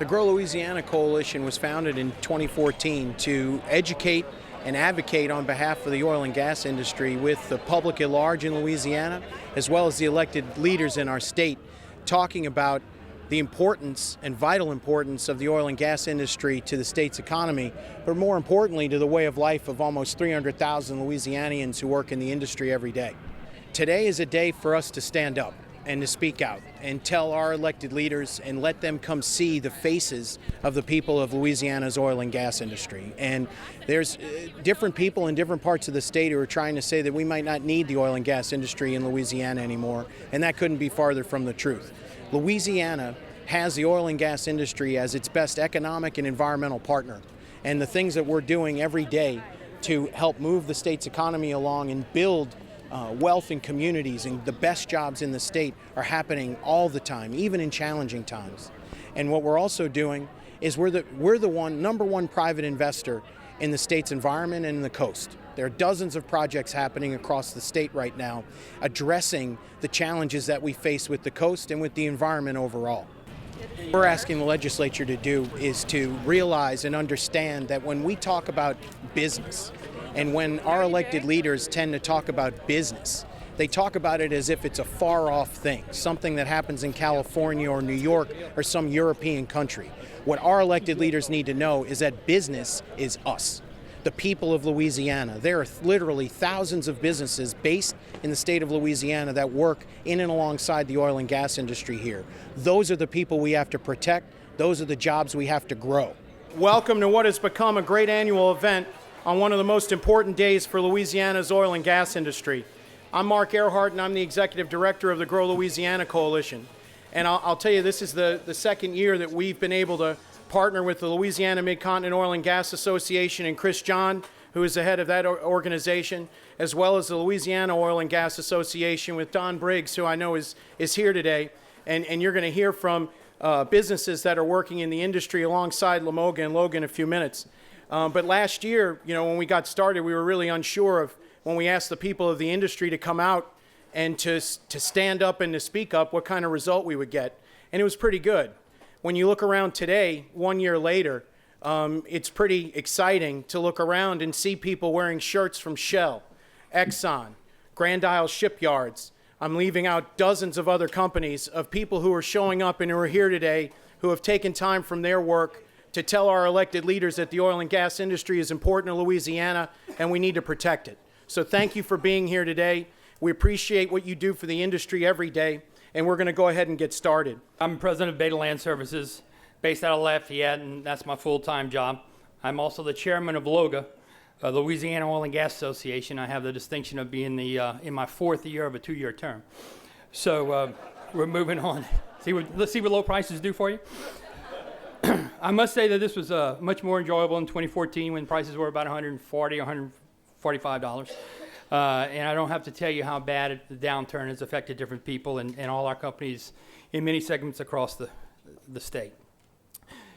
The Grow Louisiana Coalition was founded in 2014 to educate and advocate on behalf of the oil and gas industry with the public at large in Louisiana, as well as the elected leaders in our state, talking about the importance and vital importance of the oil and gas industry to the state's economy, but more importantly to the way of life of almost 300,000 Louisianians who work in the industry every day. Today is a day for us to stand up and to speak out and tell our elected leaders and let them come see the faces of the people of Louisiana's oil and gas industry. And there's different people in different parts of the state who are trying to say that we might not need the oil and gas industry in Louisiana anymore, and that couldn't be farther from the truth. Louisiana has the oil and gas industry as its best economic and environmental partner, and the things that we're doing every day to help move the state's economy along and build wealth in communities and the best jobs in the state are happening all the time, even in challenging times. And what we're also doing is we're the number one private investor in the state's environment and in the coast. There are dozens of projects happening across the state right now addressing the challenges that we face with the coast and with the environment overall. What we're asking the legislature to do is to realize and understand that when we talk about business, and when our elected leaders tend to talk about business, they talk about it as if it's a far-off thing, something that happens in California or New York or some European country. What our elected leaders need to know is that business is us, the people of Louisiana. There are literally thousands of businesses based in the state of Louisiana that work in and alongside the oil and gas industry here. Those are the people we have to protect. Those are the jobs we have to grow. Welcome to what has become a great annual event on one of the most important days for Louisiana's oil and gas industry. I'm Mark Earhart, and I'm the Executive Director of the Grow Louisiana Coalition. And I'll tell you, this is the second year that we've been able to partner with the Louisiana Mid-Continent Oil and Gas Association and Chris John, who is the head of that organization, as well as the Louisiana Oil and Gas Association with Don Briggs, who I know is here today. And you're going to hear from businesses that are working in the industry alongside Lamoga and Logan in a few minutes. But last year, when we got started, we were really unsure of, when we asked the people of the industry to come out and to stand up and to speak up, what kind of result we would get. And it was pretty good. When you look around today, 1 year later, it's pretty exciting to look around and see people wearing shirts from Shell, Exxon, Grand Isle Shipyards. I'm leaving out dozens of other companies of people who are showing up and who are here today, who have taken time from their work to tell our elected leaders that the oil and gas industry is important to Louisiana and we need to protect it. So thank you for being here today. We appreciate what you do for the industry every day, and we're going to go ahead and get started. I'm president of Beta Land Services, based out of Lafayette, and that's my full-time job. I'm also the chairman of LOGA, the Louisiana Oil and Gas Association. I have the distinction of being in my fourth year of a two-year term. So we're moving on. Let's see what low prices do for you. I must say that this was much more enjoyable in 2014 when prices were about $140, $145. And I don't have to tell you how bad the downturn has affected different people and all our companies in many segments across the state.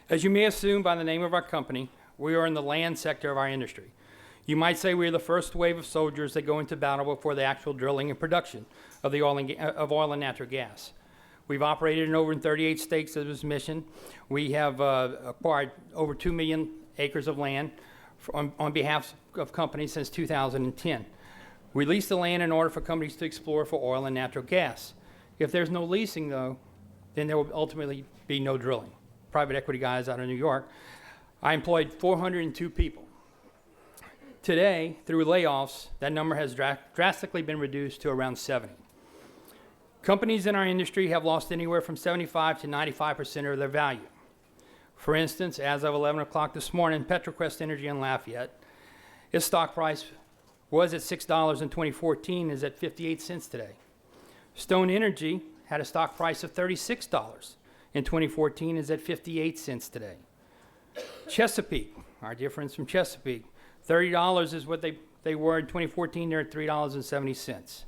As you may assume by the name of our company, we are in the land sector of our industry. You might say we are the first wave of soldiers that go into battle before the actual drilling and production of oil and natural gas. We've operated in over 38 states as this mission. We have acquired over 2 million acres of land on behalf of companies since 2010. We lease the land in order for companies to explore for oil and natural gas. If there's no leasing, though, then there will ultimately be no drilling. Private equity guys out of New York. I employed 402 people. Today, through layoffs, that number has drastically been reduced to around 70. Companies in our industry have lost anywhere from 75 to 95% of their value. For instance, as of 11 o'clock this morning, Petrocrest Energy in Lafayette, its stock price was at $6 in 2014, is at 58 cents today. Stone Energy had a stock price of $36 in 2014, is at 58 cents today. Chesapeake, our dear friends from Chesapeake, $30 is what they were in 2014, they're at $3.70.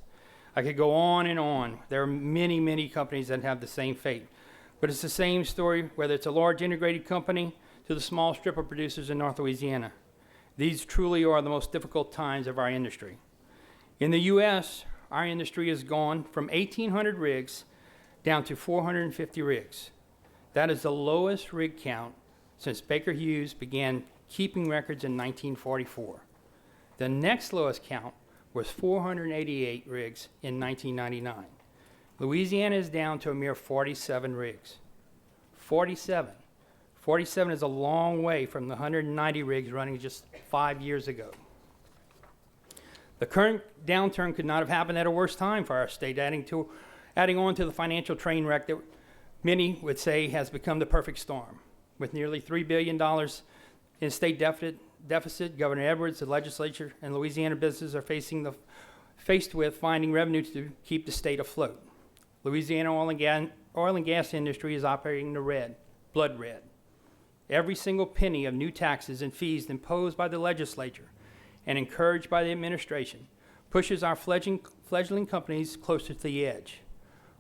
I could go on and on. There are many, many companies that have the same fate. But it's the same story, whether it's a large integrated company to the small strip of producers in North Louisiana. These truly are the most difficult times of our industry. In the U.S., our industry has gone from 1,800 rigs down to 450 rigs. That is the lowest rig count since Baker Hughes began keeping records in 1944. The next lowest count was 488 rigs in 1999. Louisiana is down to a mere 47 rigs. 47. 47 is a long way from the 190 rigs running just 5 years ago. The current downturn could not have happened at a worse time for our state, adding on to the financial train wreck that many would say has become the perfect storm. With nearly $3 billion in state deficit, Governor Edwards, the legislature, and Louisiana businesses are faced with finding revenue to keep the state afloat. Louisiana oil and gas industry is operating in the red, blood red. Every single penny of new taxes and fees imposed by the legislature and encouraged by the administration pushes our fledgling companies closer to the edge.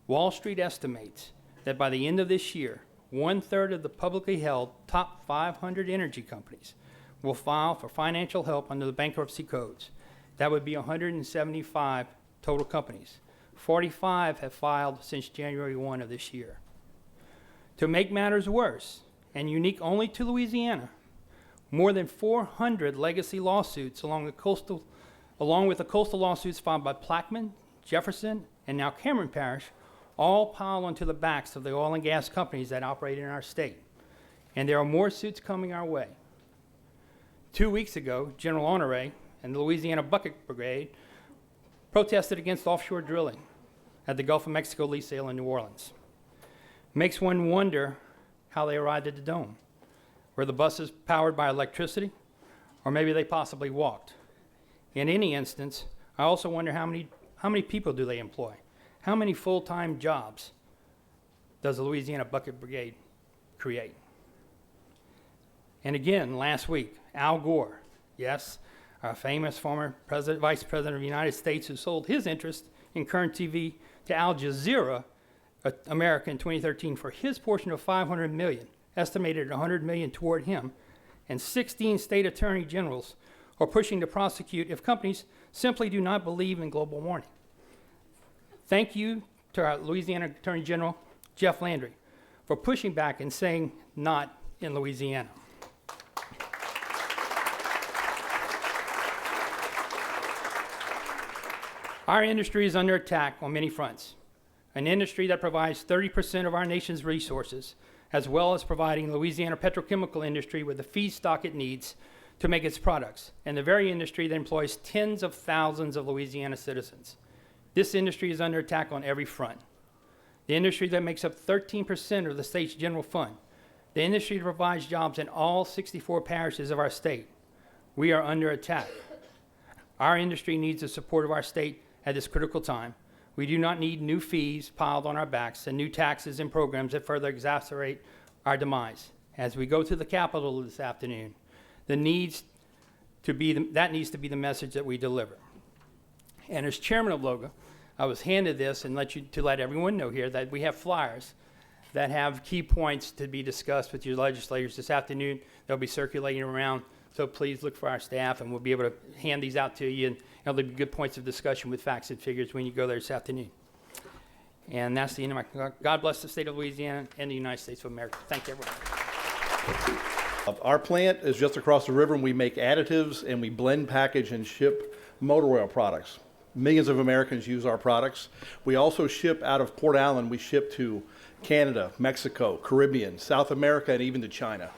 Wall Street estimates that by the end of this year, 1/3 of the publicly held top 500 energy companies will file for financial help under the bankruptcy codes. That would be 175 total companies. 45 have filed since January 1 of this year. To make matters worse, and unique only to Louisiana, more than 400 legacy lawsuits along with the coastal lawsuits filed by Plaquemine, Jefferson, and now Cameron Parish all pile onto the backs of the oil and gas companies that operate in our state. And there are more suits coming our way. 2 weeks ago, General Honore and the Louisiana Bucket Brigade protested against offshore drilling at the Gulf of Mexico lease sale in New Orleans. Makes one wonder how they arrived at the dome. Were the buses powered by electricity? Or maybe they possibly walked. In any instance, I also wonder how many people do they employ? How many full-time jobs does the Louisiana Bucket Brigade create? And again, last week, Al Gore, yes, our famous former vice president of the United States who sold his interest in Current TV to Al Jazeera America in 2013 for his portion of $500 million, estimated at $100 million toward him, and 16 state attorney generals are pushing to prosecute if companies simply do not believe in global warming. Thank you to our Louisiana Attorney General, Jeff Landry, for pushing back and saying not in Louisiana. Our industry is under attack on many fronts. An industry that provides 30% of our nation's resources, as well as providing Louisiana petrochemical industry with the feedstock it needs to make its products, and the very industry that employs tens of thousands of Louisiana citizens. This industry is under attack on every front. The industry that makes up 13% of the state's general fund. The industry that provides jobs in all 64 parishes of our state. We are under attack. Our industry needs the support of our state at this critical time. We do not need new fees piled on our backs and new taxes and programs that further exacerbate our demise. As we go to the Capitol this afternoon, that needs to be the message that we deliver. And as chairman of LOGA, I was handed this and let everyone know here that we have flyers that have key points to be discussed with your legislators this afternoon. They'll be circulating around, so please look for our staff and we'll be able to hand these out to you, and there'll be good points of discussion with facts and figures when you go there this afternoon. And that's the end of my, God bless the state of Louisiana and the United States of America. Thank you, everyone. Our plant is just across the river, and we make additives and we blend, package, and ship motor oil products. Millions of Americans use our products. We also ship out of Port Allen. We ship to Canada, Mexico, Caribbean, South America, and even to China.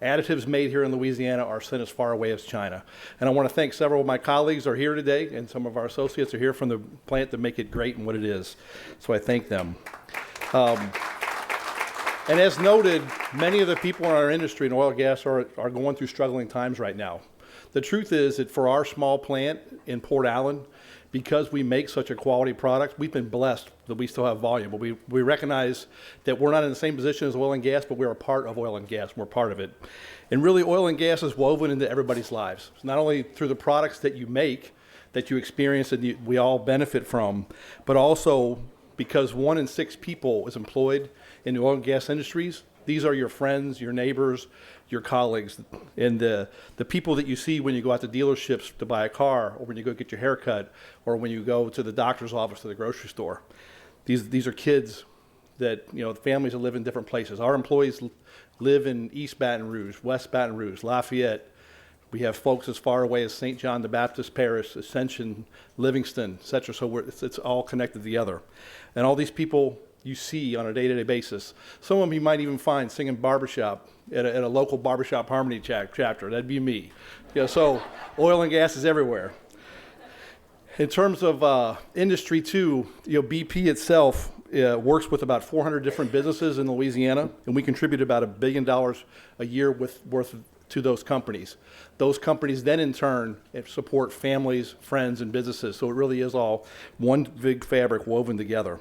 Additives made here in Louisiana are sent as far away as China. And I want to thank several of my colleagues who are here today, and some of our associates are here from the plant to make it great and what it is. So I thank them. And as noted, many of the people in our industry in oil and gas are going through struggling times right now. The truth is that for our small plant in Port Allen, because we make such a quality product, we've been blessed that we still have volume. But we recognize that we're not in the same position as oil and gas, but we're a part of oil and gas. We're part of it. And really, oil and gas is woven into everybody's lives. It's not only through the products that you make, that you experience and we all benefit from, but also because 1 in 6 people is employed in the oil and gas industries. These are your friends, your neighbors, your colleagues, and the people that you see when you go out to dealerships to buy a car, or when you go get your hair cut, or when you go to the doctor's office or the grocery store. These are kids, that, the families that live in different places. Our employees live in East Baton Rouge, West Baton Rouge, Lafayette. We have folks as far away as St. John the Baptist Parish, Ascension, Livingston, et cetera. So it's all connected together. And all these people you see on a day-to-day basis. Some of them you might even find singing barbershop at a local barbershop harmony chapter. That'd be me. So oil and gas is everywhere. In terms of industry too, BP itself works with about 400 different businesses in Louisiana, and we contribute about $1 billion a year worth to those companies. Those companies then in turn support families, friends, and businesses. So it really is all one big fabric woven together.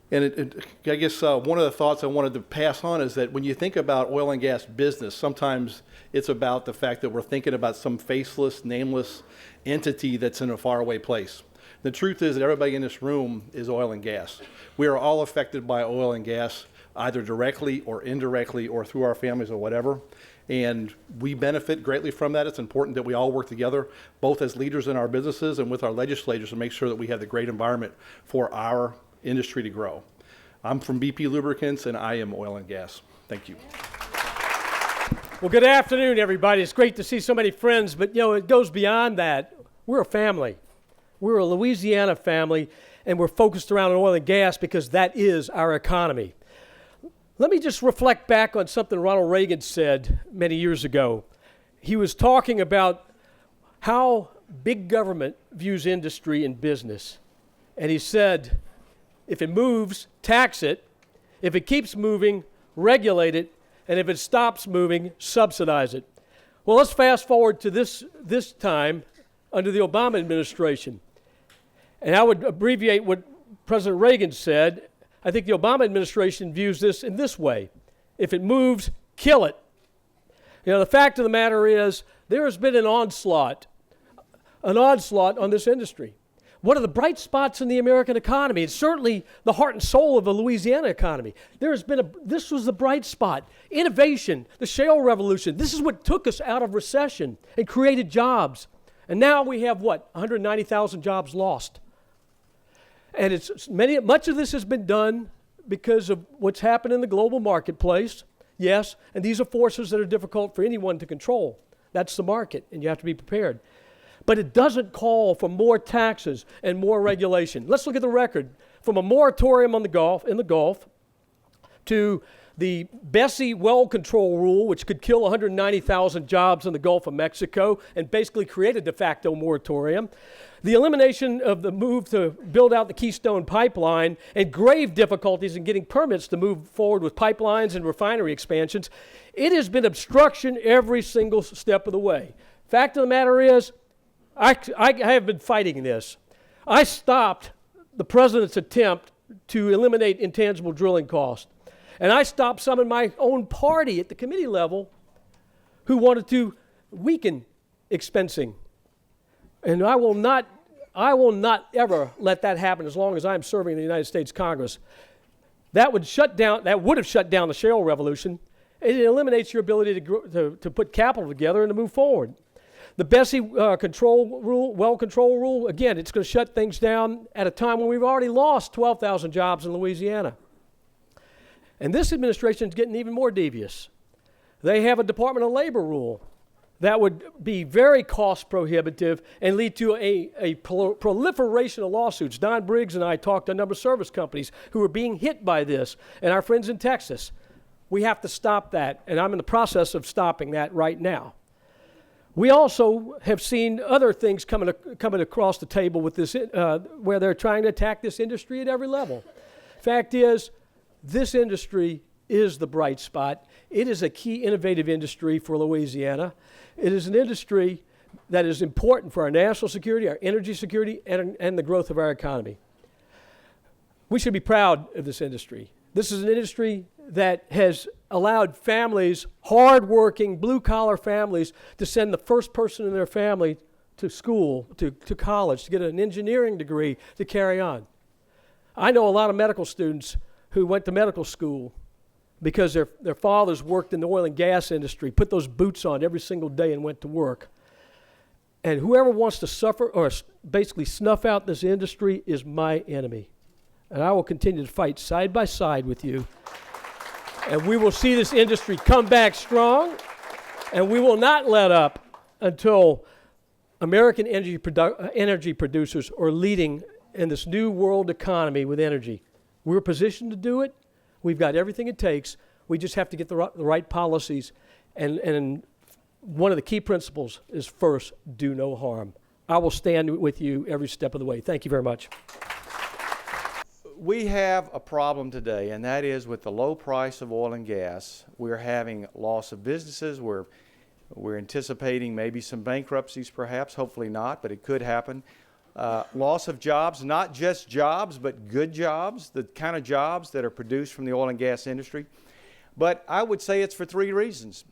And I guess one of the thoughts I wanted to pass on is that when you think about oil and gas business, sometimes it's about the fact that we're thinking about some faceless, nameless entity that's in a faraway place. The truth is that everybody in this room is oil and gas. We are all affected by oil and gas, either directly or indirectly or through our families or whatever. And we benefit greatly from that. It's important that we all work together, both as leaders in our businesses and with our legislators, to make sure that we have the great environment for our industry to grow. I'm from BP Lubricants, and I am oil and gas. Thank you. Well, good afternoon, everybody. It's great to see so many friends, but it goes beyond that. We're a family. We're a Louisiana family, and we're focused around oil and gas because that is our economy. Let me just reflect back on something Ronald Reagan said many years ago. He was talking about how big government views industry and business. And he said, if it moves, tax it. If it keeps moving, regulate it. And if it stops moving, subsidize it. Well, let's fast forward to this time under the Obama administration. And I would abbreviate what President Reagan said. I think the Obama administration views this in this way. If it moves, kill it. The fact of the matter is there has been an onslaught on this industry. One of the bright spots in the American economy, it's certainly the heart and soul of the Louisiana economy. This was the bright spot. Innovation, the shale revolution, this is what took us out of recession and created jobs. And now we have 190,000 jobs lost. And much of this has been done because of what's happened in the global marketplace. Yes, and these are forces that are difficult for anyone to control. That's the market, and you have to be prepared. But it doesn't call for more taxes and more regulation. Let's look at the record. From a moratorium in the Gulf, to the Bessie well control rule, which could kill 190,000 jobs in the Gulf of Mexico and basically create a de facto moratorium, the elimination of the move to build out the Keystone Pipeline, and grave difficulties in getting permits to move forward with pipelines and refinery expansions. It has been obstruction every single step of the way. Fact of the matter is, I have been fighting this. I stopped the president's attempt to eliminate intangible drilling costs. And I stopped some in my own party at the committee level who wanted to weaken expensing. And I will not ever let that happen as long as I'm serving in the United States Congress. That would have shut down the shale revolution. It eliminates your ability to put capital together and to move forward. The Bessie well control rule, again, it's going to shut things down at a time when we've already lost 12,000 jobs in Louisiana. And this administration is getting even more devious. They have a Department of Labor rule that would be very cost prohibitive and lead to a proliferation of lawsuits. Don Briggs and I talked to a number of service companies who are being hit by this, and our friends in Texas. We have to stop that, and I'm in the process of stopping that right now. We also have seen other things coming across the table with this, where they're trying to attack this industry at every level. Fact is, this industry is the bright spot. It is a key innovative industry for Louisiana. It is an industry that is important for our national security, our energy security, and the growth of our economy. We should be proud of this industry. This is an industry that has allowed families, hardworking, blue-collar families, to send the first person in their family to school, to college, to get an engineering degree to carry on. I know a lot of medical students who went to medical school because their fathers worked in the oil and gas industry, put those boots on every single day and went to work. And whoever wants to suffer or basically snuff out this industry is my enemy. and I will continue to fight side by side with you. And we will see this industry come back strong, and we will not let up until American energy producers are leading in this new world economy with energy. We're positioned to do it. We've got everything it takes. We just have to get the right policies. And one of the key principles is first, do no harm. I will stand with you every step of the way. Thank you very much. We have a problem today, and that is with the low price of oil and gas, we're having loss of businesses. We're anticipating maybe some bankruptcies perhaps, hopefully not, but it could happen. Loss of jobs, not just jobs, but good jobs, the kind of jobs that are produced from the oil and gas industry. But I would say it's for three reasons.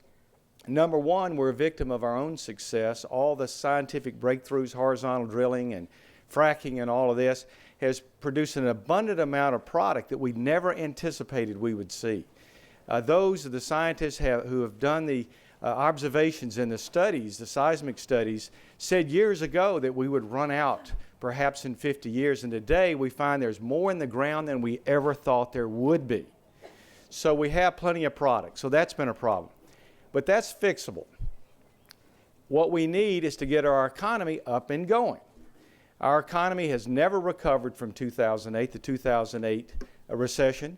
Number one, we're a victim of our own success. All the scientific breakthroughs, horizontal drilling and fracking and all of this has produced an abundant amount of product that we never anticipated we would see. Those are the scientists who have done the observations and the studies, the seismic studies, said years ago that we would run out perhaps in 50 years, and today we find there's more in the ground than we ever thought there would be. So we have plenty of product, so that's been a problem. But that's fixable. What we need is to get our economy up and going. Our economy has never recovered from 2008, the 2008 recession.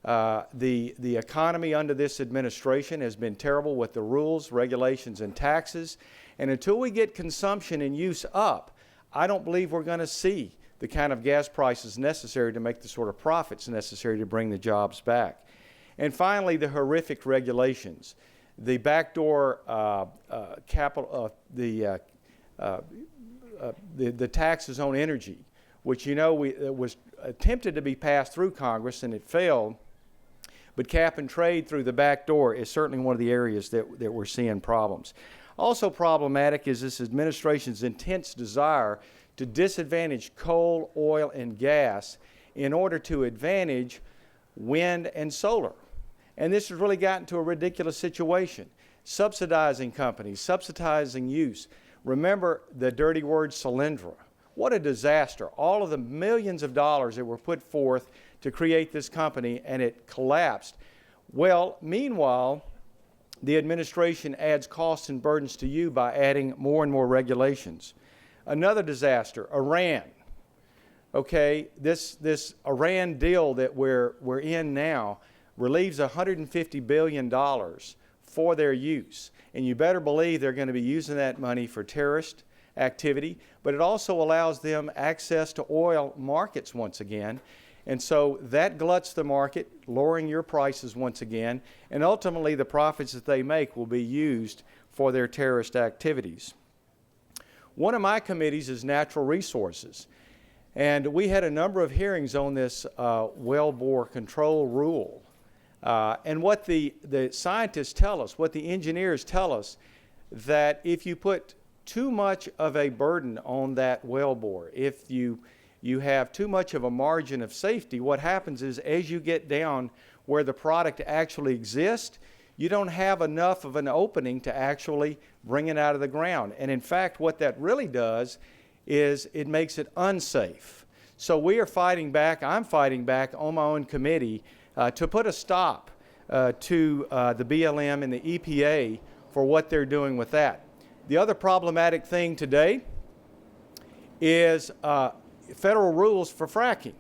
The economy under this administration has been terrible with the rules, regulations, and taxes. And until we get consumption and use up, I don't believe we're going to see the kind of gas prices necessary to make the sort of profits necessary to bring the jobs back. And finally, the horrific regulations. The backdoor the taxes on energy, which was attempted to be passed through Congress and it failed, but cap and trade through the back door is certainly one of the areas that we're seeing problems. Also problematic is this administration's intense desire to disadvantage coal, oil, and gas in order to advantage wind and solar. And this has really gotten to a ridiculous situation. Subsidizing companies, subsidizing use. Remember the dirty word Solyndra. What a disaster. All of the millions of dollars that were put forth to create this company, and it collapsed. Well, meanwhile, the administration adds costs and burdens to you by adding more and more regulations. Another disaster, Iran. Okay, this Iran deal that we're in now relieves $150 billion for their use. And you better believe they're going to be using that money for terrorist activity, but it also allows them access to oil markets once again. And so that gluts the market, lowering your prices once again, and ultimately the profits that they make will be used for their terrorist activities. One of my committees is natural resources. And we had a number of hearings on this wellbore control rule. And what the scientists tell us, what the engineers tell us, that if you put too much of a burden on that wellbore, if you have too much of a margin of safety, what happens is as you get down where the product actually exists, you don't have enough of an opening to actually bring it out of the ground. And in fact, what that really does is it makes it unsafe. So we are fighting back, I'm fighting back on my own committee to put a stop to the BLM and the EPA for what they're doing with that. The other problematic thing today is federal rules for fracking.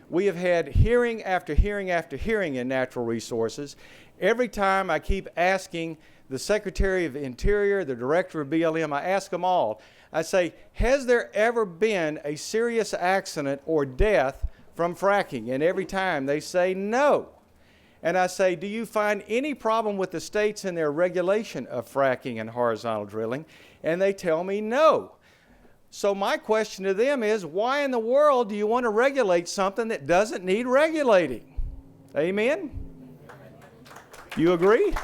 We have had hearing after hearing after hearing in natural resources. Every time I keep asking the Secretary of the Interior, the Director of BLM, I ask them all, I say, has there ever been a serious accident or death from fracking? And every time they say no. And I say, do you find any problem with the states in their regulation of fracking and horizontal drilling? And they tell me no. So my question to them is, why in the world do you want to regulate something that doesn't need regulating? Amen? You agree?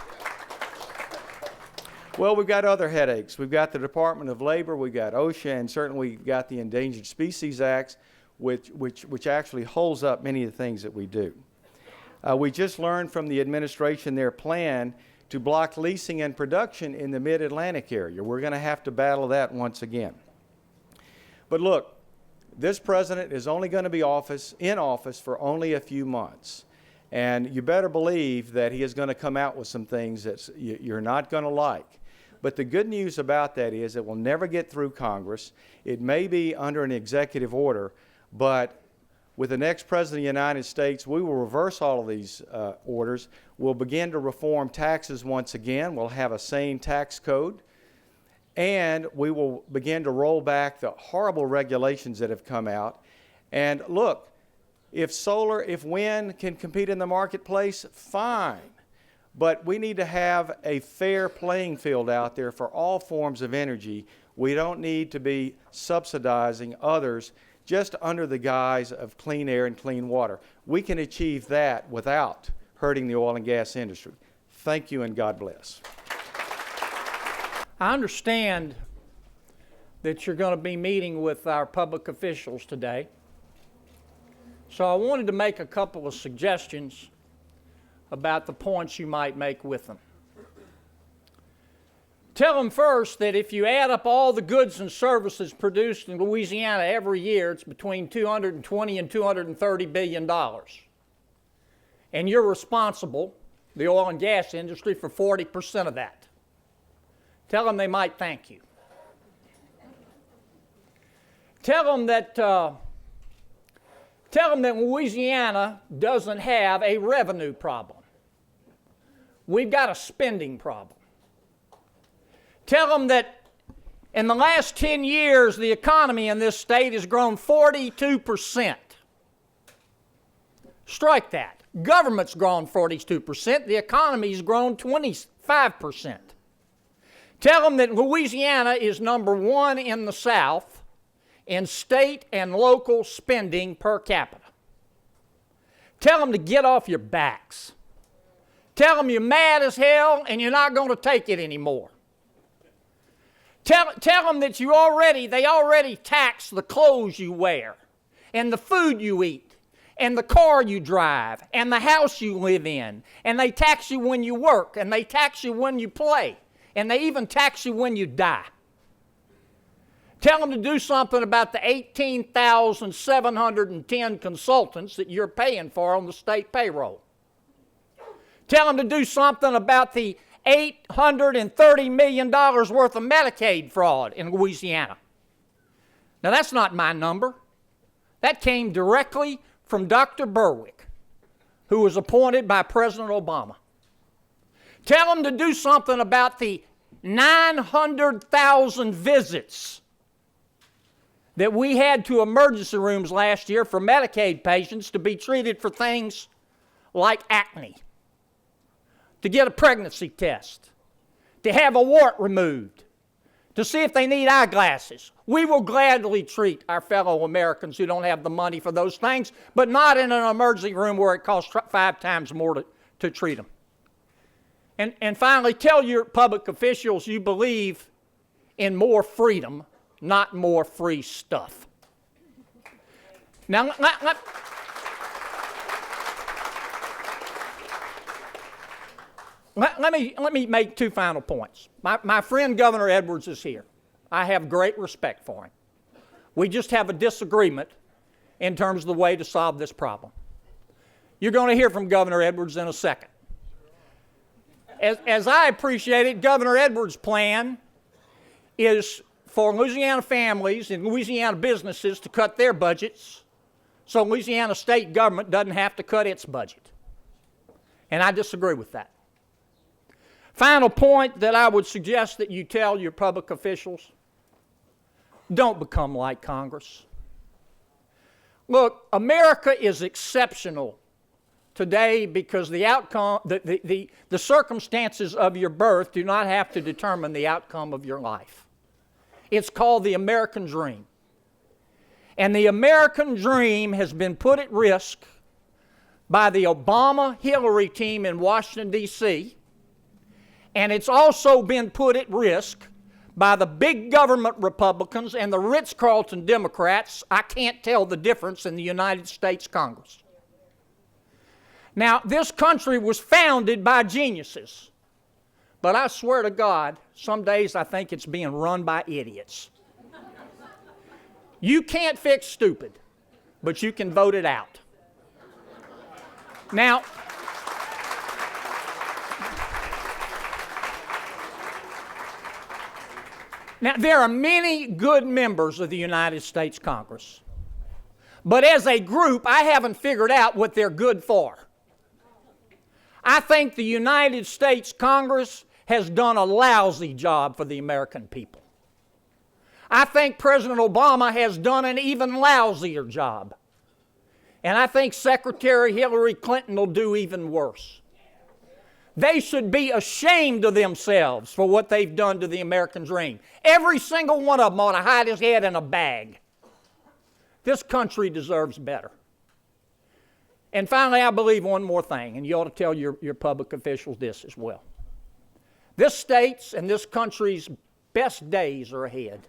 Well, we've got other headaches. We've got the Department of Labor, we've got OSHA, and certainly we've got the Endangered Species Act, which actually holds up many of the things that we do. We just learned from the administration their plan to block leasing and production in the Mid-Atlantic area. We're going to have to battle that once again. But look, This president is only going to be in office for only a few months. And you better believe that he is going to come out with some things that you're not going to like. But the good news about that is it will never get through Congress. It may be under an executive order, but with the next president of the United States, we will reverse all of these orders. We'll begin to reform taxes once again. We'll have a sane tax code. And we will begin to roll back the horrible regulations that have come out. And look, if wind can compete in the marketplace, fine. But we need to have a fair playing field out there for all forms of energy. We don't need to be subsidizing others just under the guise of clean air and clean water. We can achieve that without hurting the oil and gas industry. Thank you and God bless. I understand that you're going to be meeting with our public officials today. So I wanted to make a couple of suggestions about the points you might make with them. Tell them first that if you add up all the goods and services produced in Louisiana every year, it's between $220 and $230 billion. And you're responsible, the oil and gas industry, for 40% of that. Tell them they might thank you. Tell them that Louisiana doesn't have a revenue problem. We've got a spending problem. Tell them that in the last 10 years, the economy in this state has grown 42%. Strike that. Government's grown 42%. The economy's grown 25%. Tell them that Louisiana is number one in the South in state and local spending per capita. Tell them to get off your backs. Tell them you're mad as hell and you're not going to take it anymore. Tell them that they already tax the clothes you wear and the food you eat and the car you drive and the house you live in, and they tax you when you work and they tax you when you play. And they even tax you when you die. Tell them to do something about the 18,710 consultants that you're paying for on the state payroll. Tell them to do something about the $830 million worth of Medicaid fraud in Louisiana. Now, that's not my number. That came directly from Dr. Berwick, who was appointed by President Obama. Tell them to do something about the 900,000 visits that we had to emergency rooms last year for Medicaid patients to be treated for things like acne, to get a pregnancy test, to have a wart removed, to see if they need eyeglasses. We will gladly treat our fellow Americans who don't have the money for those things, but not in an emergency room where it costs 5 times more to treat them. And finally, tell your public officials you believe in more freedom, not more free stuff. Now, let me make 2 final points. My friend Governor Edwards is here. I have great respect for him. We just have a disagreement in terms of the way to solve this problem. You're going to hear from Governor Edwards in a second. As I appreciate it, Governor Edwards' plan is for Louisiana families and Louisiana businesses to cut their budgets so Louisiana state government doesn't have to cut its budget. And I disagree with that. Final point that I would suggest that you tell your public officials: don't become like Congress. Look, America is exceptional today because the outcome, the circumstances of your birth do not have to determine the outcome of your life. It's called the American dream. And the American dream has been put at risk by the Obama-Hillary team in Washington, D.C., and it's also been put at risk by the big government Republicans and the Ritz-Carlton Democrats. I can't tell the difference in the United States Congress. Now, this country was founded by geniuses, but I swear to God, some days I think it's being run by idiots. You can't fix stupid, but you can vote it out. Now, there are many good members of the United States Congress, but as a group, I haven't figured out what they're good for. I think the United States Congress has done a lousy job for the American people. I think President Obama has done an even lousier job. And I think Secretary Hillary Clinton will do even worse. They should be ashamed of themselves for what they've done to the American dream. Every single one of them ought to hide his head in a bag. This country deserves better. And finally, I believe one more thing, and you ought to tell your public officials this as well. This state's and this country's best days are ahead.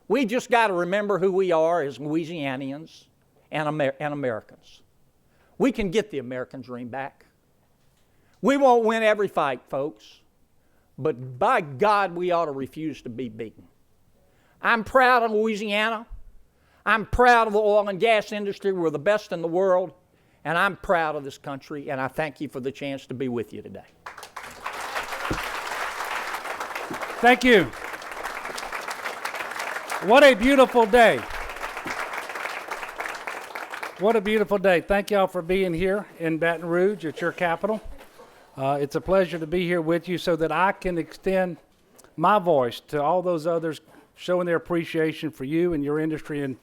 We just got to remember who we are as Louisianians and Americans. We can get the American dream back. We won't win every fight, folks, but by God, we ought to refuse to be beaten. I'm proud of Louisiana. I'm proud of the oil and gas industry. We're the best in the world, and I'm proud of this country, and I thank you for the chance to be with you today. Thank you. What a beautiful day. What a beautiful day. Thank y'all for being here in Baton Rouge at your capital. It's a pleasure to be here with you so that I can extend my voice to all those others showing their appreciation for you and your industry and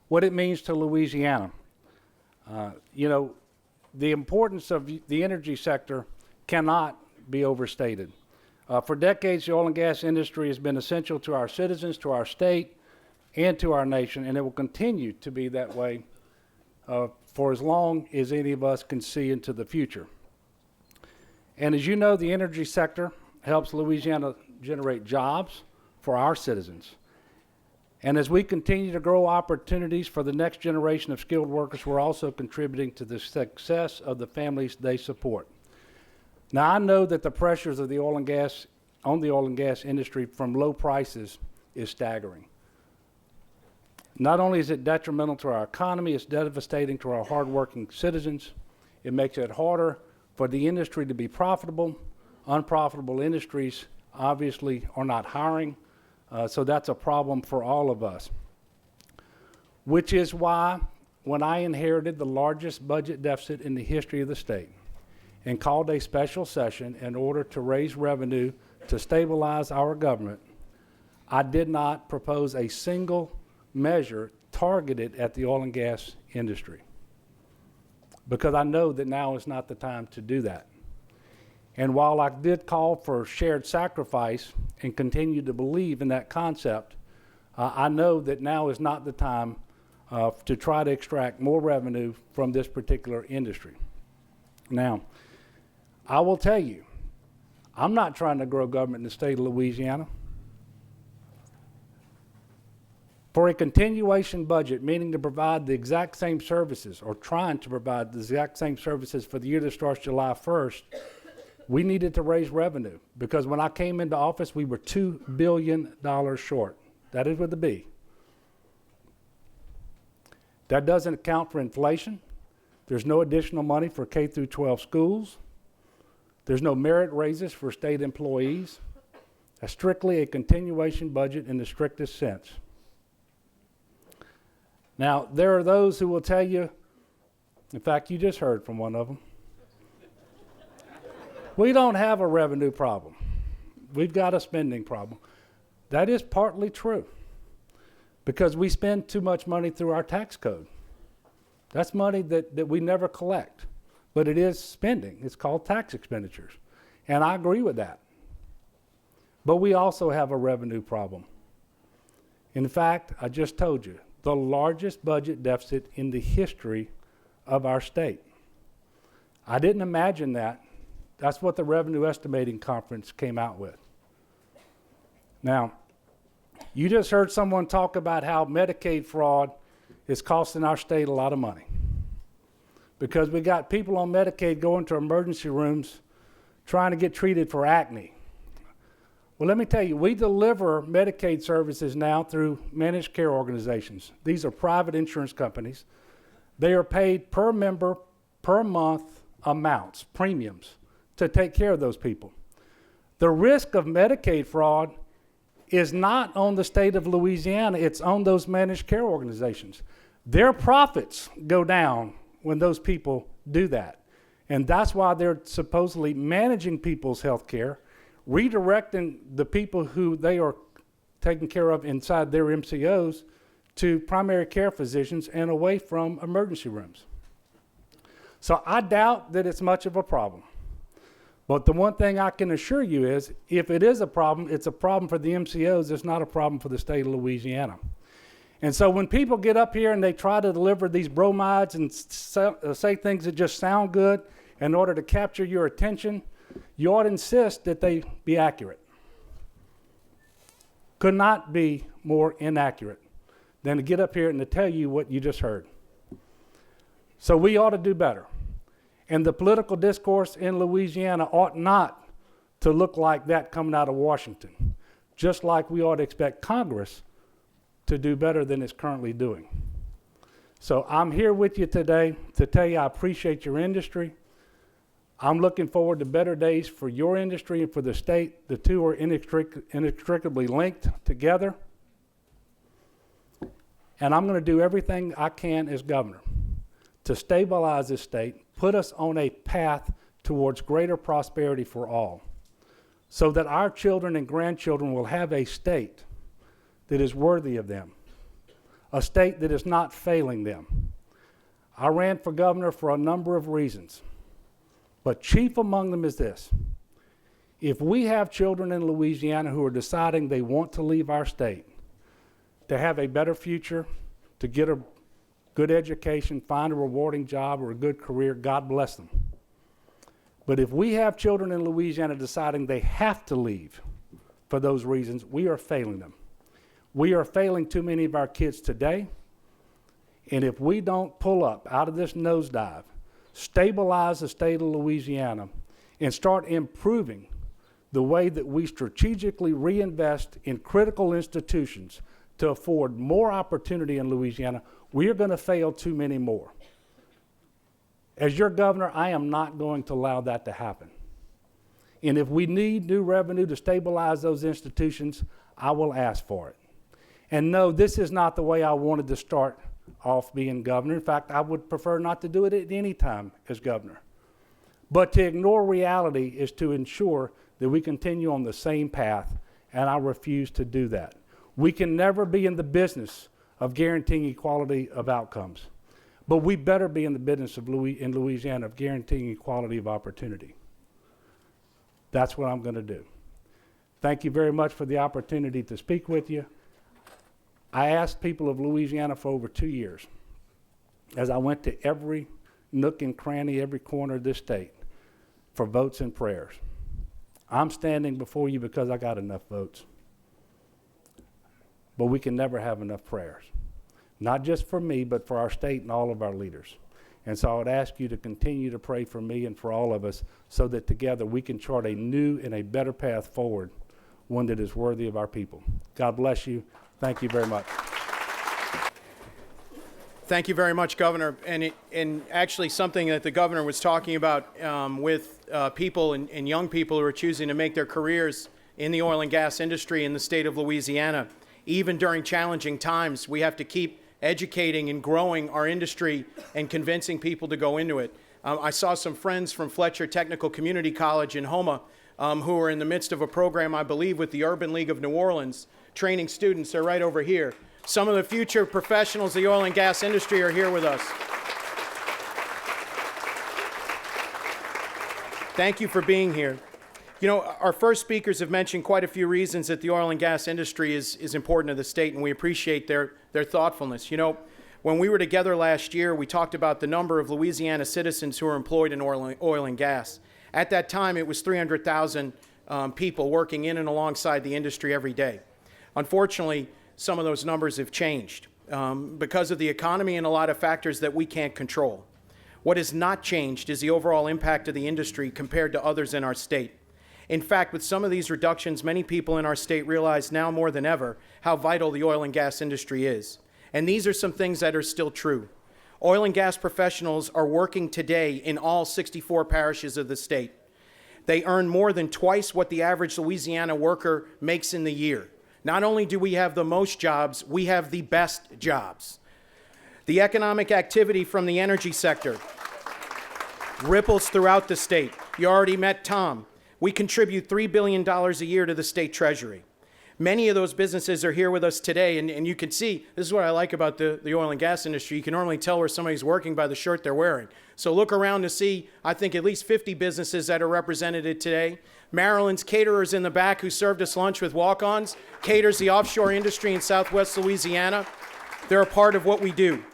what it means to Louisiana. You know, the importance of the energy sector cannot be overstated. For decades, the oil and gas industry has been essential to our citizens, to our state, and to our nation, and it will continue to be that way for as long as any of us can see into the future. And as you know, the energy sector helps Louisiana generate jobs for our citizens. And as we continue to grow opportunities for the next generation of skilled workers, we're also contributing to the success of the families they support. Now, I know that the pressures of the oil and gas industry from low prices is staggering. Not only is it detrimental to our economy, it's devastating to our hardworking citizens. It makes it harder for the industry to be profitable. Unprofitable industries obviously are not hiring, so that's a problem for all of us. Which is why when I inherited the largest budget deficit in the history of the state and called a special session in order to raise revenue to stabilize our government, I did not propose a single measure targeted at the oil and gas industry, because I know that now is not the time to do that. And while I did call for shared sacrifice and continue to believe in that concept, I know that now is not the time to try to extract more revenue from this particular industry. Now, I will tell you, I'm not trying to grow government in the state of Louisiana. For a continuation budget, meaning to provide the exact same services, or trying to provide the exact same services for the year that starts July 1st, we needed to raise revenue, because when I came into office, we were $2 billion short. That is with a B. That doesn't account for inflation. There's no additional money for K through 12 schools. There's no merit raises for state employees. That's strictly a continuation budget in the strictest sense. Now, there are those who will tell you, in fact, you just heard from one of them, we don't have a revenue problem. We've got a spending problem. That is partly true, because we spend too much money through our tax code. That's money that we never collect, but it is spending. It's called tax expenditures, and I agree with that. But we also have a revenue problem. In fact, I just told you, the largest budget deficit in the history of our state. I didn't imagine that. That's what the Revenue Estimating Conference came out with. Now, you just heard someone talk about how Medicaid fraud is costing our state a lot of money, because we got people on Medicaid going to emergency rooms trying to get treated for acne. Well, let me tell you, we deliver Medicaid services now through managed care organizations. These are private insurance companies. They are paid per member, per month amounts, premiums, to take care of those people. The risk of Medicaid fraud is not on the state of Louisiana, it's on those managed care organizations. Their profits go down when those people do that. And that's why they're supposedly managing people's health care, redirecting the people who they are taking care of inside their MCOs to primary care physicians and away from emergency rooms. So I doubt that it's much of a problem. But the one thing I can assure you is, if it is a problem, it's a problem for the MCOs, it's not a problem for the state of Louisiana. And so when people get up here and they try to deliver these bromides and say things that just sound good in order to capture your attention, you ought to insist that they be accurate. Could not be more inaccurate than to get up here and to tell you what you just heard. So we ought to do better. And the political discourse in Louisiana ought not to look like that coming out of Washington, just like we ought to expect Congress to do better than it's currently doing. So I'm here with you today to tell you I appreciate your industry. I'm looking forward to better days for your industry and for the state. The two are inextricably linked together. And I'm going to do everything I can as governor to stabilize this state, put us on a path towards greater prosperity for all, so that our children and grandchildren will have a state that is worthy of them, a state that is not failing them. I ran for governor for a number of reasons, but chief among them is this. If we have children in Louisiana who are deciding they want to leave our state to have a better future, to get a good education, find a rewarding job or a good career, God bless them. But if we have children in Louisiana deciding they have to leave for those reasons, we are failing them. We are failing too many of our kids today. And if we don't pull up out of this nosedive, stabilize the state of Louisiana, and start improving the way that we strategically reinvest in critical institutions to afford more opportunity in Louisiana, we are going to fail too many more. As your governor, I am not going to allow that to happen. And if we need new revenue to stabilize those institutions, I will ask for it. And no, this is not the way I wanted to start off being governor. In fact, I would prefer not to do it at any time as governor. But to ignore reality is to ensure that we continue on the same path, and I refuse to do that. We can never be in the business of guaranteeing equality of outcomes, but we better be in the business of in Louisiana of guaranteeing equality of opportunity. That's what I'm going to do. Thank you very much for the opportunity to speak with you. I asked people of Louisiana for over 2 years, as I went to every nook and cranny, every corner of this state, for votes and prayers. I'm standing before you because I got enough votes. But we can never have enough prayers, not just for me, but for our state and all of our leaders. And so I would ask you to continue to pray for me and for all of us so that together we can chart a new and a better path forward, one that is worthy of our people. God bless you. Thank you very much. Thank you very much, Governor. And actually something that the governor was talking about with people and young people who are choosing to make their careers in the oil and gas industry in the state of Louisiana. Even during challenging times, we have to keep educating and growing our industry and convincing people to go into it. I saw some friends from Fletcher Technical Community College in Houma who are in the midst of a program, I believe, with the Urban League of New Orleans, training students. They're right over here. Some of the future professionals of the oil and gas industry are here with us. Thank you for being here. You know, our first speakers have mentioned quite a few reasons that the oil and gas industry is important to the state, and we appreciate their thoughtfulness. You know, when we were together last year, we talked about the number of Louisiana citizens who are employed in oil and gas. At that time, it was 300,000 people working in and alongside the industry every day. Unfortunately, some of those numbers have changed because of the economy and a lot of factors that we can't control. What has not changed is the overall impact of the industry compared to others in our state. In fact, with some of these reductions, many people in our state realize now more than ever how vital the oil and gas industry is. And these are some things that are still true. Oil and gas professionals are working today in all 64 parishes of the state. They earn more than twice what the average Louisiana worker makes in the year. Not only do we have the most jobs, we have the best jobs. The economic activity from the energy sector ripples throughout the state. You already met Tom. We contribute $3 billion a year to the state treasury. Many of those businesses are here with us today, and you can see, this is what I like about the oil and gas industry. You can normally tell where somebody's working by the shirt they're wearing. So look around to see, I think, at least 50 businesses that are represented today. Maryland's caterers in the back who served us lunch with walk-ons, caters the offshore industry in southwest Louisiana. They're a part of what we do.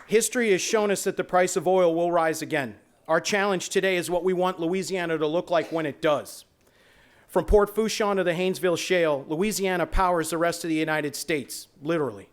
History has shown us that the price of oil will rise again. Our challenge today is what we want Louisiana to look like when it does. From Port Fourchon to the Haynesville Shale, Louisiana powers the rest of the United States, literally.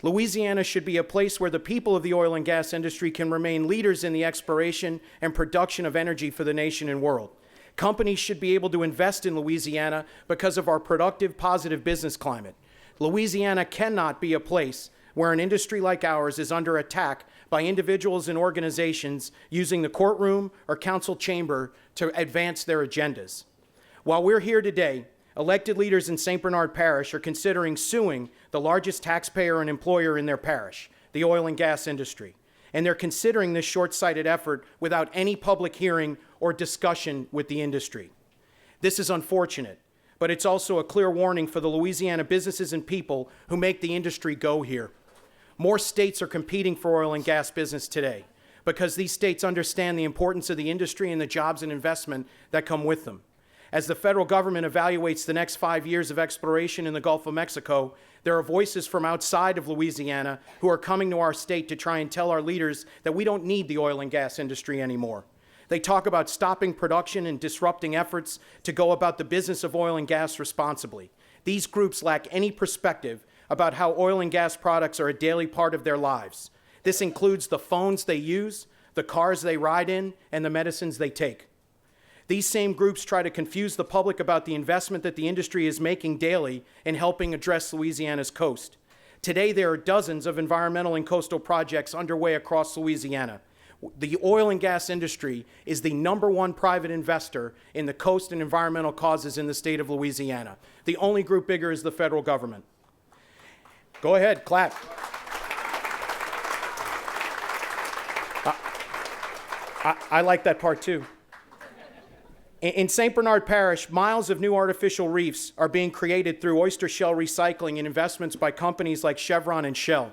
Louisiana should be a place where the people of the oil and gas industry can remain leaders in the exploration and production of energy for the nation and world. Companies should be able to invest in Louisiana because of our productive, positive business climate. Louisiana cannot be a place where an industry like ours is under attack by individuals and organizations using the courtroom or council chamber to advance their agendas. While we're here today, elected leaders in St. Bernard Parish are considering suing the largest taxpayer and employer in their parish, the oil and gas industry. And they're considering this short-sighted effort without any public hearing or discussion with the industry. This is unfortunate, but it's also a clear warning for the Louisiana businesses and people who make the industry go here. More states are competing for oil and gas business today because these states understand the importance of the industry and the jobs and investment that come with them. As the federal government evaluates the next 5 years of exploration in the Gulf of Mexico, there are voices from outside of Louisiana who are coming to our state to try and tell our leaders that we don't need the oil and gas industry anymore. They talk about stopping production and disrupting efforts to go about the business of oil and gas responsibly. These groups lack any perspective about how oil and gas products are a daily part of their lives. This includes the phones they use, the cars they ride in, and the medicines they take. These same groups try to confuse the public about the investment that the industry is making daily in helping address Louisiana's coast. Today, there are dozens of environmental and coastal projects underway across Louisiana. The oil and gas industry is the #1 private investor in the coast and environmental causes in the state of Louisiana. The only group bigger is the federal government. Go ahead, clap. I like that part too. In St. Bernard Parish, miles of new artificial reefs are being created through oyster shell recycling and investments by companies like Chevron and Shell.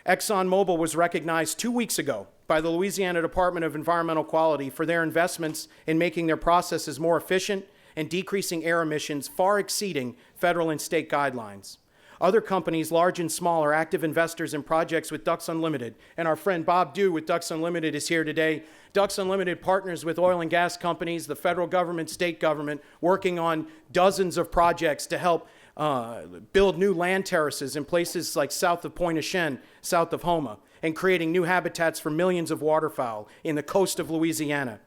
ExxonMobil was recognized 2 weeks ago by the Louisiana Department of Environmental Quality for their investments in making their processes more efficient and decreasing air emissions far exceeding federal and state guidelines. Other companies, large and small, are active investors in projects with Ducks Unlimited, and our friend Bob Dew with Ducks Unlimited is here today. Ducks Unlimited partners with oil and gas companies, the federal government, state government, working on dozens of projects to help build new land terraces in places like south of Pointe-aux-Chenes, south of Houma, and creating new habitats for millions of waterfowl in the coast of Louisiana.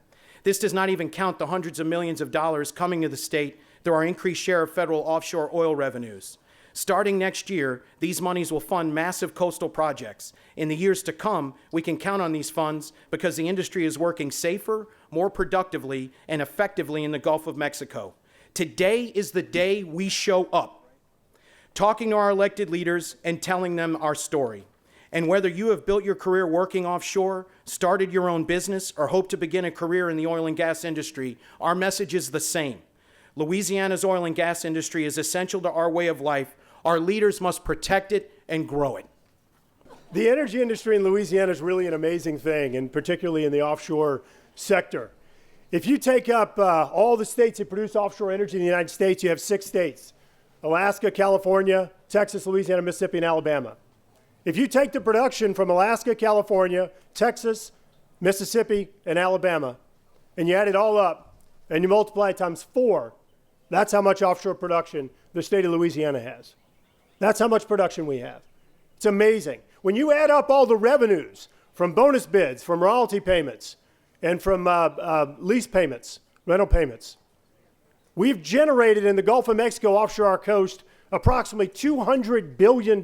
This does not even count the hundreds of millions of dollars coming to the state through our increased share of federal offshore oil revenues. Starting next year, these monies will fund massive coastal projects. In the years to come, we can count on these funds because the industry is working safer, more productively, and effectively in the Gulf of Mexico. Today is the day we show up, talking to our elected leaders and telling them our story. And whether you have built your career working offshore, started your own business, or hope to begin a career in the oil and gas industry, our message is the same. Louisiana's oil and gas industry is essential to our way of life. Our leaders must protect it and grow it. The energy industry in Louisiana is really an amazing thing, and particularly in the offshore sector. If you take up all the states that produce offshore energy in the United States, you have 6 states: Alaska, California, Texas, Louisiana, Mississippi, and Alabama. If you take the production from Alaska, California, Texas, Mississippi, and Alabama, and you add it all up, and you multiply it times 4, that's how much offshore production the state of Louisiana has. That's how much production we have. It's amazing. When you add up all the revenues from bonus bids, from royalty payments, and from lease payments, rental payments, We've generated in the Gulf of Mexico offshore our coast approximately $200 billion,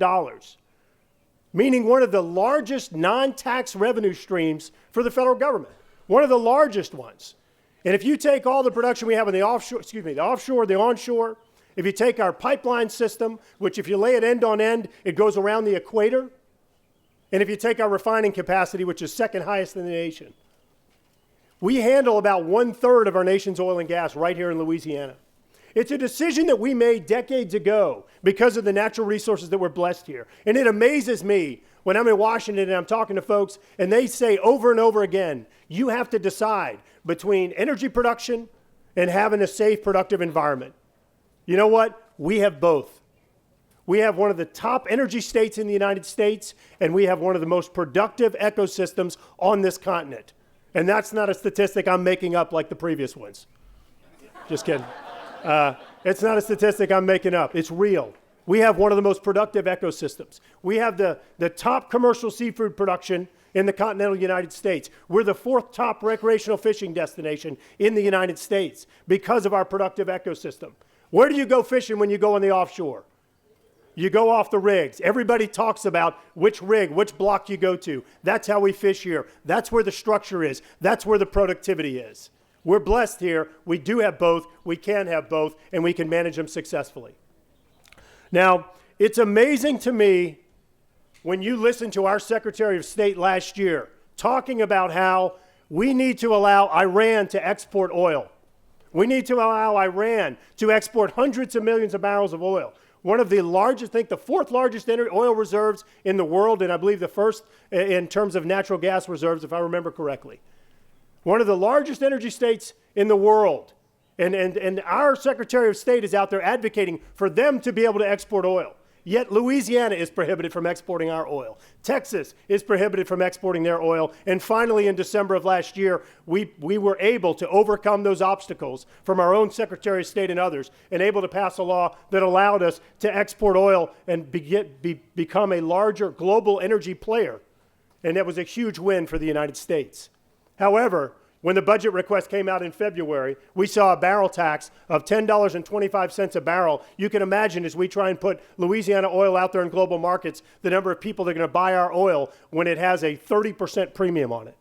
meaning one of the largest non-tax revenue streams for the federal government, one of the largest ones. And if you take all the production we have in the offshore, the onshore, if you take our pipeline system, which if you lay it end on end, it goes around the equator, and if you take our refining capacity, which is second highest in the nation, we handle about 1/3 of our nation's oil and gas right here in Louisiana. It's a decision that we made decades ago because of the natural resources that we're blessed here. And it amazes me when I'm in Washington and I'm talking to folks and they say over and over again, you have to decide between energy production and having a safe, productive environment. You know what? We have both. We have one of the top energy states in the United States, and we have one of the most productive ecosystems on this continent. And that's not a statistic I'm making up like the previous ones. Just kidding. It's not a statistic I'm making up. It's real. We have one of the most productive ecosystems. We have the top commercial seafood production in the continental United States. We're the 4th top recreational fishing destination in the United States because of our productive ecosystem. Where do you go fishing when you go on the offshore? You go off the rigs. Everybody talks about which rig, which block you go to. That's how we fish here. That's where the structure is. That's where the productivity is. We're blessed here. We do have both. We can have both, and we can manage them successfully. Now, it's amazing to me when you listen to our Secretary of State last year talking about how we need to allow Iran to export oil. We need to allow Iran to export hundreds of millions of barrels of oil. One of the largest, I think the 4th largest oil reserves in the world, and I believe the 1st in terms of natural gas reserves, if I remember correctly. One of the largest energy states in the world. And our Secretary of State is out there advocating for them to be able to export oil. Yet Louisiana is prohibited from exporting our oil. Texas is prohibited from exporting their oil. And finally, in December of last year, we were able to overcome those obstacles from our own Secretary of State and others, and able to pass a law that allowed us to export oil and become a larger global energy player. And that was a huge win for the United States. However, when the budget request came out in February, we saw a barrel tax of $10.25 a barrel. You can imagine as we try and put Louisiana oil out there in global markets, the number of people that are going to buy our oil when it has a 30% premium on it.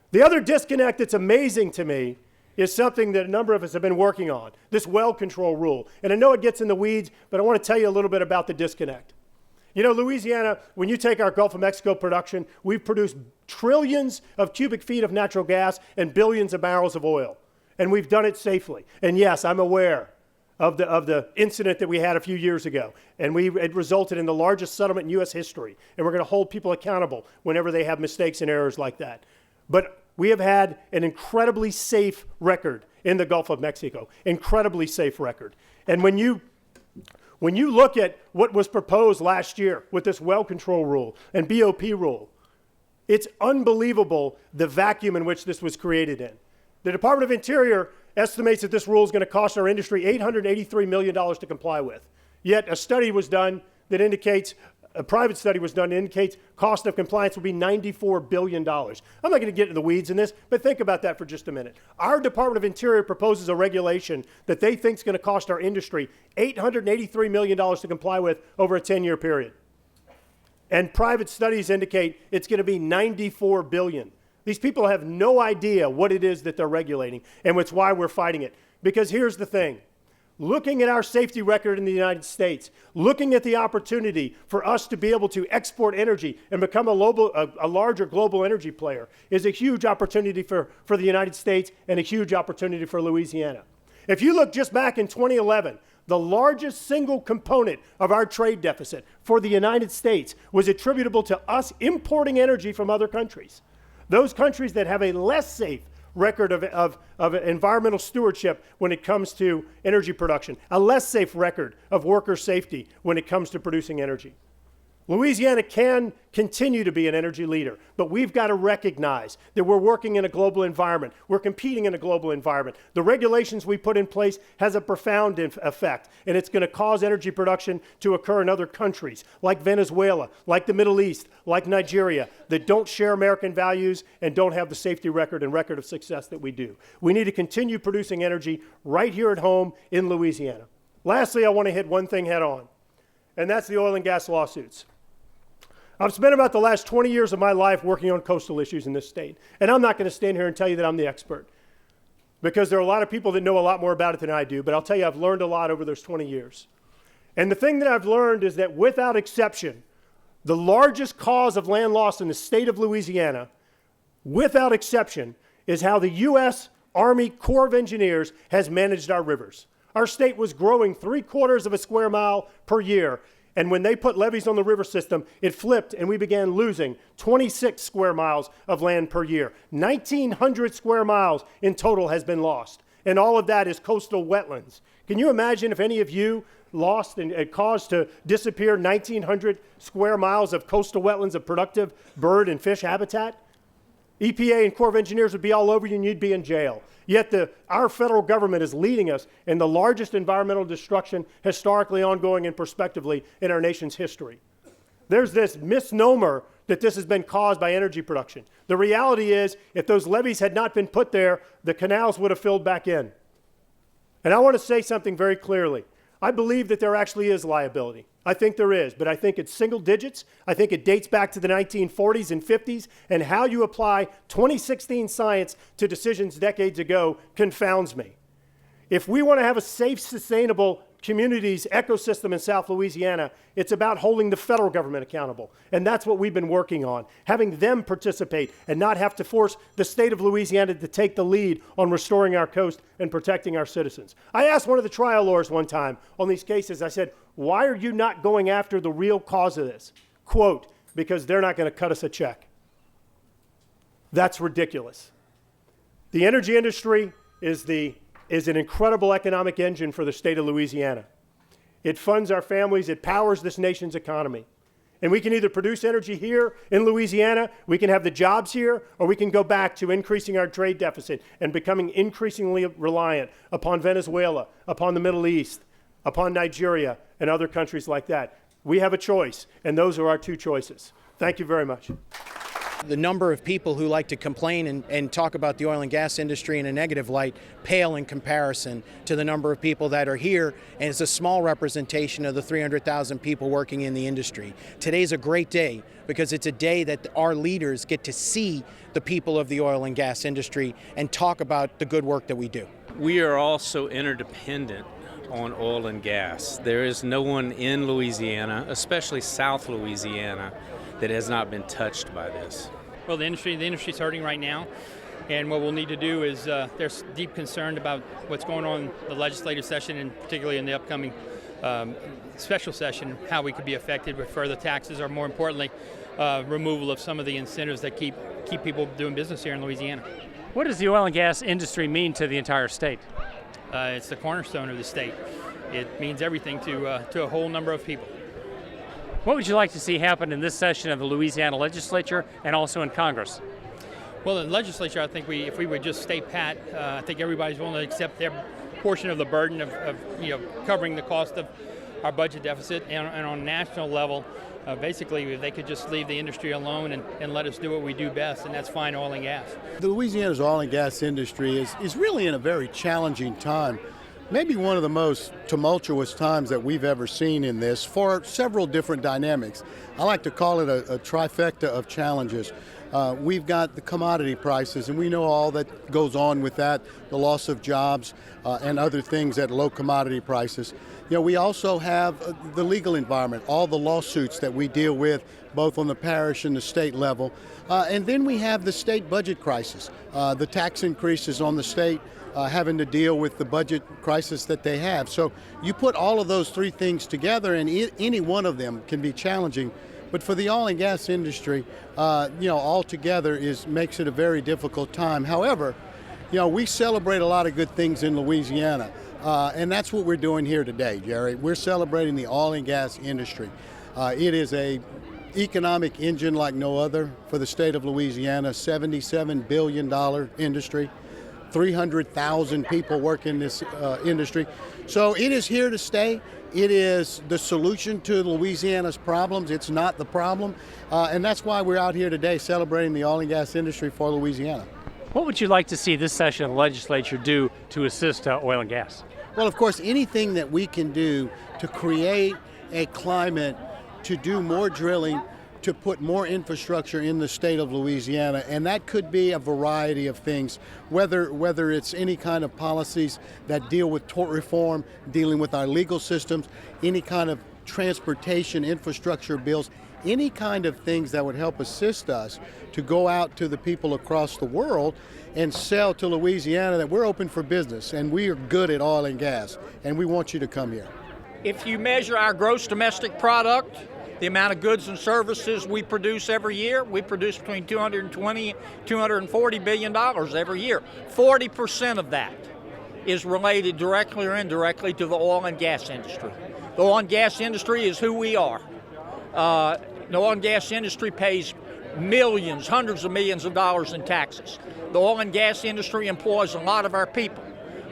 The other disconnect that's amazing to me is something that a number of us have been working on, this well control rule. And I know it gets in the weeds, but I want to tell you a little bit about the disconnect. You know, Louisiana, when you take our Gulf of Mexico production, we've produced trillions of cubic feet of natural gas and billions of barrels of oil. And we've done it safely. And yes, I'm aware of the incident that we had a few years ago. And it resulted in the largest settlement in U.S. history. And we're going to hold people accountable whenever they have mistakes and errors like that. But we have had an incredibly safe record in the Gulf of Mexico. Incredibly safe record. And when you look at what was proposed last year with this well control rule and BOP rule, it's unbelievable the vacuum in which this was created in. The Department of Interior estimates that this rule is going to cost our industry $883 million to comply with. Yet a study was done that indicates, a private study was done that indicates cost of compliance will be $94 billion. I'm not going to get into the weeds in this, but think about that for just a minute. Our Department of Interior proposes a regulation that they think is going to cost our industry $883 million to comply with over a 10-year period. And private studies indicate it's going to be $94 billion. These people have no idea what it is that they're regulating, and it's why we're fighting it. Because here's the thing. Looking at our safety record in the United States, looking at the opportunity for us to be able to export energy and become a larger global energy player is a huge opportunity for the United States and a huge opportunity for Louisiana. If you look just back in 2011, the largest single component of our trade deficit for the United States was attributable to us importing energy from other countries. Those countries that have a less safe record of environmental stewardship when it comes to energy production, a less safe record of worker safety when it comes to producing energy. Louisiana can continue to be an energy leader, but we've got to recognize that we're working in a global environment. We're competing in a global environment. The regulations we put in place has a profound effect, and it's going to cause energy production to occur in other countries like Venezuela, like the Middle East, like Nigeria, that don't share American values and don't have the safety record and record of success that we do. We need to continue producing energy right here at home in Louisiana. Lastly, I want to hit one thing head on, and that's the oil and gas lawsuits. I've spent about the last 20 years of my life working on coastal issues in this state. And I'm not going to stand here and tell you that I'm the expert, because there are a lot of people that know a lot more about it than I do. But I'll tell you, I've learned a lot over those 20 years. And the thing that I've learned is that without exception, the largest cause of land loss in the state of Louisiana, without exception, is how the U.S. Army Corps of Engineers has managed our rivers. Our state was growing 3/4 of a square mile per year. And when they put levees on the river system, it flipped and we began losing 26 square miles of land per year. 1,900 square miles in total has been lost. And all of that is coastal wetlands. Can you imagine if any of you lost and caused to disappear 1,900 square miles of coastal wetlands of productive bird and fish habitat? EPA and Corps of Engineers would be all over you and you'd be in jail. Yet our federal government is leading us in the largest environmental destruction historically ongoing and prospectively in our nation's history. There's this misnomer that this has been caused by energy production. The reality is, if those levees had not been put there, the canals would have filled back in. And I want to say something very clearly. I believe that there actually is liability. I think there is, but I think it's single digits. I think it dates back to the 1940s and 50s, and how you apply 2016 science to decisions decades ago confounds me. If we want to have a safe, sustainable communities ecosystem in South Louisiana, it's about holding the federal government accountable. And that's what we've been working on, having them participate and not have to force the state of Louisiana to take the lead on restoring our coast and protecting our citizens. I asked one of the trial lawyers one time on these cases, I said, why are you not going after the real cause of this? Quote, because they're not going to cut us a check. That's ridiculous. The energy industry is an incredible economic engine for the state of Louisiana. It funds our families, it powers this nation's economy. And we can either produce energy here in Louisiana, we can have the jobs here, or we can go back to increasing our trade deficit and becoming increasingly reliant upon Venezuela, upon the Middle East, upon Nigeria, and other countries like that. We have a choice, and those are our two choices. Thank you very much. The number of people who like to complain and talk about the oil and gas industry in a negative light pale in comparison to the number of people that are here, and it's a small representation of the 300,000 people working in the industry. Today's a great day because it's a day that our leaders get to see the people of the oil and gas industry and talk about the good work that we do. We are all so interdependent on oil and gas. There is no one in Louisiana, especially South Louisiana, that has not been touched by this. Well, the industry's hurting right now, and what we'll need to do is there's deep concern about what's going on in the legislative session, and particularly in the upcoming special session, how we could be affected with further taxes, or more importantly, removal of some of the incentives that keep people doing business here in Louisiana. What does the oil and gas industry mean to the entire state? It's the cornerstone of the state. It means everything to a whole number of people. What would you like to see happen in this session of the Louisiana legislature and also in Congress? Well, in the legislature, I think if we would just stay pat, I think everybody's willing to accept their portion of the burden of covering the cost of our budget deficit, and on a national level, basically, if they could just leave the industry alone and let us do what we do best, and that's find oil and gas. The Louisiana's oil and gas industry is really in a very challenging time. Maybe one of the most tumultuous times that we've ever seen in this for several different dynamics. I like to call it a trifecta of challenges. We've got the commodity prices, and we know all that goes on with that, the loss of jobs and other things at low commodity prices. You know, we also have the legal environment, all the lawsuits that we deal with, both on the parish and the state level. And then we have the state budget crisis, the tax increases on the state, having to deal with the budget crisis that they have. So you put all of those three things together, and any one of them can be challenging. But for the oil and gas industry, all together makes it a very difficult time. However, we celebrate a lot of good things in Louisiana, and that's what we're doing here today, Jerry. We're celebrating the oil and gas industry. It is a economic engine like no other for the state of Louisiana, $77 billion industry, 300,000 people work in this industry. So it is here to stay. It is the solution to Louisiana's problems. It's not the problem. And that's why we're out here today celebrating the oil and gas industry for Louisiana. What would you like to see this session of the legislature do to assist oil and gas? Well, of course, anything that we can do to create a climate to do more drilling, to put more infrastructure in the state of Louisiana, and that could be a variety of things, whether it's any kind of policies that deal with tort reform, dealing with our legal systems, any kind of transportation infrastructure bills, any kind of things that would help assist us to go out to the people across the world and sell to Louisiana that we're open for business and we are good at oil and gas and we want you to come here. If you measure our gross domestic product, the amount of goods and services we produce every year, we produce between $220, $240 billion every year. 40% of that is related directly or indirectly to the oil and gas industry. The oil and gas industry is who we are. The oil and gas industry pays millions, hundreds of millions of dollars in taxes. The oil and gas industry employs a lot of our people.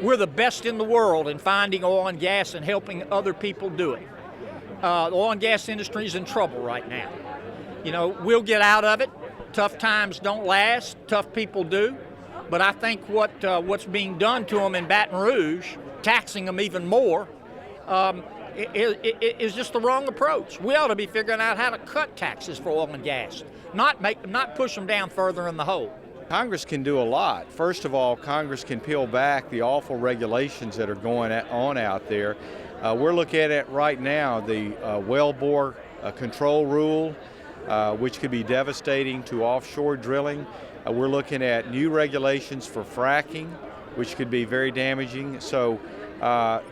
We're the best in the world in finding oil and gas and helping other people do it. The oil and gas industry is in trouble right now. You know, we'll get out of it. Tough times don't last. Tough people do. But I think what's being done to them in Baton Rouge, taxing them even more, is just the wrong approach. We ought to be figuring out how to cut taxes for oil and gas, not push them down further in the hole. Congress can do a lot. First of all, Congress can peel back the awful regulations that are going on out there. We're looking at it right now, the wellbore control rule, which could be devastating to offshore drilling. We're looking at new regulations for fracking, which could be very damaging. So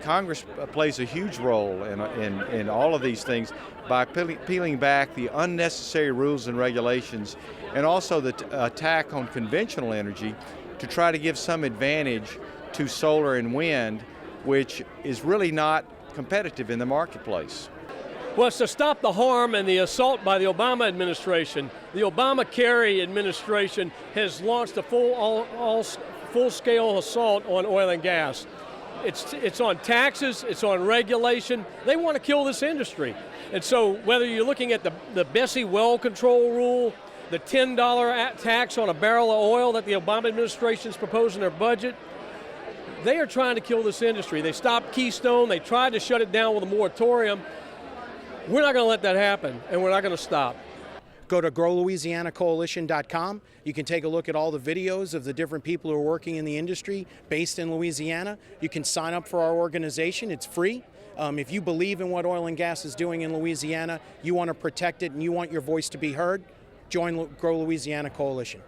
Congress plays a huge role in all of these things by peeling back the unnecessary rules and regulations, and also the attack on conventional energy to try to give some advantage to solar and wind, which is really not competitive in the marketplace. Well, it's to stop the harm and the assault by the Obama administration. The Obamacare administration has launched a full-scale assault on oil and gas. It's on taxes, it's on regulation. They want to kill this industry. And so whether you're looking at the Bessie well control rule, the $10 tax on a barrel of oil that the Obama administration is proposing in their budget, they are trying to kill this industry. They stopped Keystone, they tried to shut it down with a moratorium. We're not going to let that happen, and we're not going to stop. Go to growlouisianacoalition.com. You can take a look at all the videos of the different people who are working in the industry based in Louisiana. You can sign up for our organization. It's free. If you believe in what oil and gas is doing in Louisiana, you want to protect it, and you want your voice to be heard, join Grow Louisiana Coalition.